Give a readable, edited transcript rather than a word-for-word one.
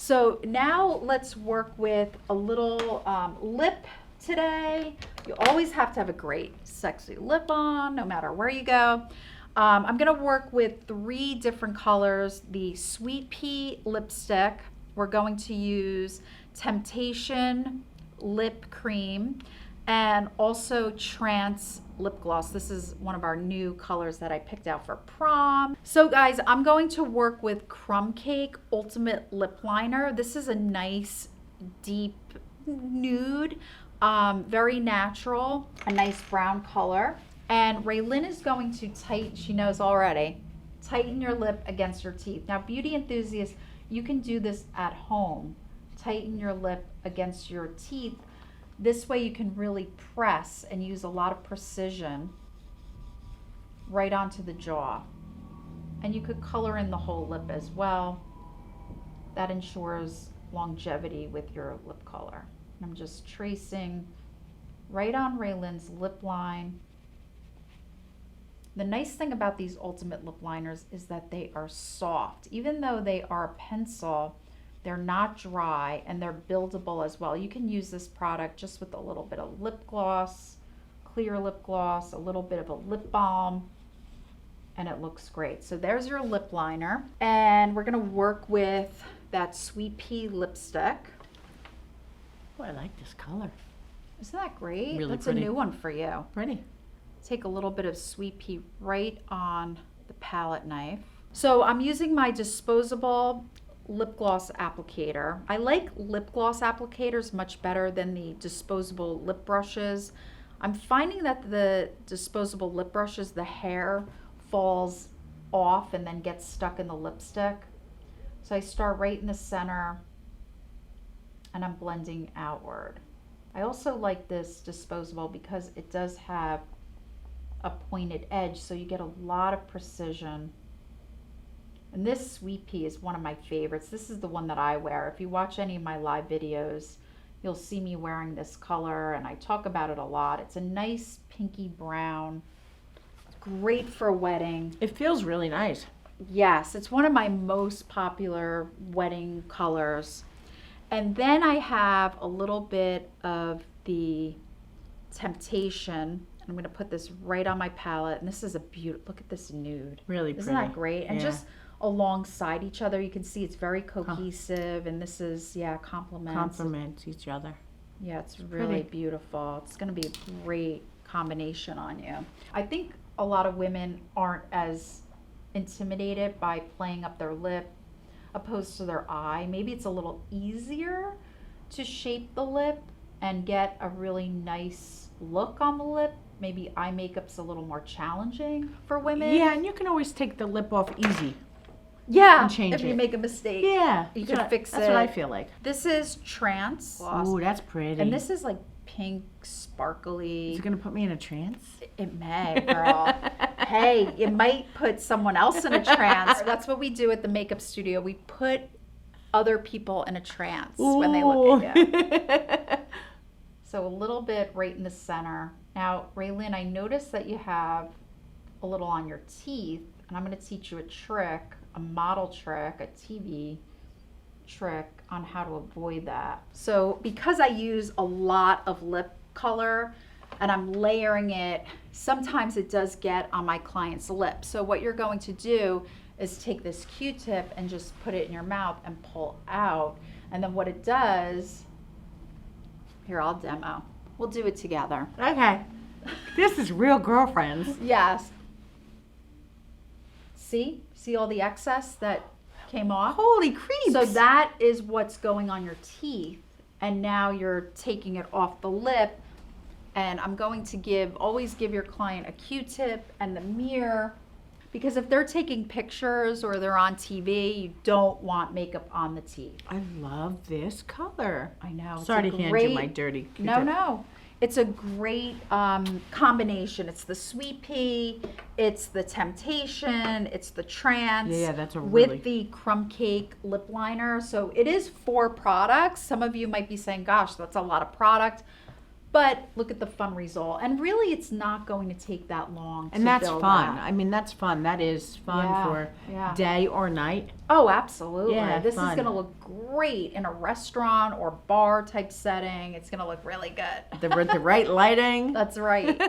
So now let's work with a little lip today. You always have to have a great sexy lip on no matter where you go. I'm gonna work with 3 different colors. The Sweet Pea lipstick. We're going to use Temptation lip cream and also Trance lip gloss. This is one of our new colors that I picked out for prom. So guys, I'm going to work with Crumb Cake Ultimate Lip Liner. This is a nice deep nude, very natural, a nice brown color. And Raylyn is going to tighten, she knows already, tighten your lip against your teeth. Now beauty enthusiasts, you can do this at home. Tighten your lip against your teeth. This way you can really press and use a lot of precision right onto the jaw. And you could color in the whole lip as well. That ensures longevity with your lip color. I'm just tracing right on Raylyn's lip line. The nice thing about these ultimate lip liners is that they are soft. Even though they are a pencil, they're not dry and they're buildable as well. You can use this product just with a little bit of lip gloss, clear lip gloss, a little bit of a lip balm, and it looks great. So there's your lip liner. And we're gonna work with that Sweet Pea lipstick. Oh, I like this color. Isn't that great? Really That's pretty. a new one for you. Pretty. Take a little bit of Sweet Pea right on the palette knife. So I'm using my disposable lip gloss applicator. I like lip gloss applicators much better than the disposable lip brushes. I'm finding that the disposable lip brushes, the hair falls off and then gets stuck in the lipstick. So I start right in the center and I'm blending outward. I also like this disposable because it does have a pointed edge, so you get a lot of precision. And this Sweet Pea is one of my favorites. This is the one that I wear. If you watch any of my live videos, you'll see me wearing this color, and I talk about it a lot. It's a nice pinky brown, great for a wedding. It feels really nice. Yes, it's one of my most popular wedding colors. And then I have a little bit of the Temptation. I'm going to put this right on my palette, and this is a beautiful, look at this nude. Really pretty. Isn't that great? And yeah. just alongside each other, you can see it's very cohesive, and this is, yeah, complements each other. Yeah, it's really pretty. beautiful. It's going to be a great combination on you. I think a lot of women aren't as intimidated by playing up their lip opposed to their eye. Maybe it's a little easier to shape the lip and get a really nice look on the lip. Maybe eye makeup's a little more challenging for women. Yeah, and you can always take the lip off easy. Yeah, and change if you it. make a mistake. Yeah, You can fix That's it. what I feel like. This is Trance. Ooh, that's pretty. And this is like pink, sparkly. Is it gonna put me in a trance? It may, girl. Hey, it might put someone else in a trance. That's what we do at the makeup studio. We put other people in a trance when they look at you. So a little bit right in the center. Now, Raylyn, I noticed that you have a little on your teeth, and I'm going to teach you a trick, a model trick, a TV trick on how to avoid that. So because I use a lot of lip color and I'm layering it, sometimes it does get on my client's lip. So what you're going to do is take this Q-tip and just put it in your mouth and pull out. And then what it does, here, I'll demo. We'll do it together. Okay. This is real girlfriends. Yes. See all the excess that came off? Holy creeps. So that is what's going on your teeth. And now you're taking it off the lip. And I'm going to always give your client a Q-tip and the mirror, because if they're taking pictures or they're on TV, you don't want makeup on the teeth. I love this color. I know. Sorry to hand you my dirty Q-tip. No. It's a great combination. It's the Sweet Pea, it's the Temptation, it's the Trance. Yeah, that's a really... With the Crumb Cake lip liner. So it is 4 products. Some of you might be saying, gosh, that's a lot of product. But look at the fun result. And really, it's not going to take that long And to that's build fun. that. I mean, that's fun. That is fun for day or night. Oh, absolutely. Yeah, this fun. is going to look great in a restaurant or bar type setting. It's going to look really good. The right lighting. That's right.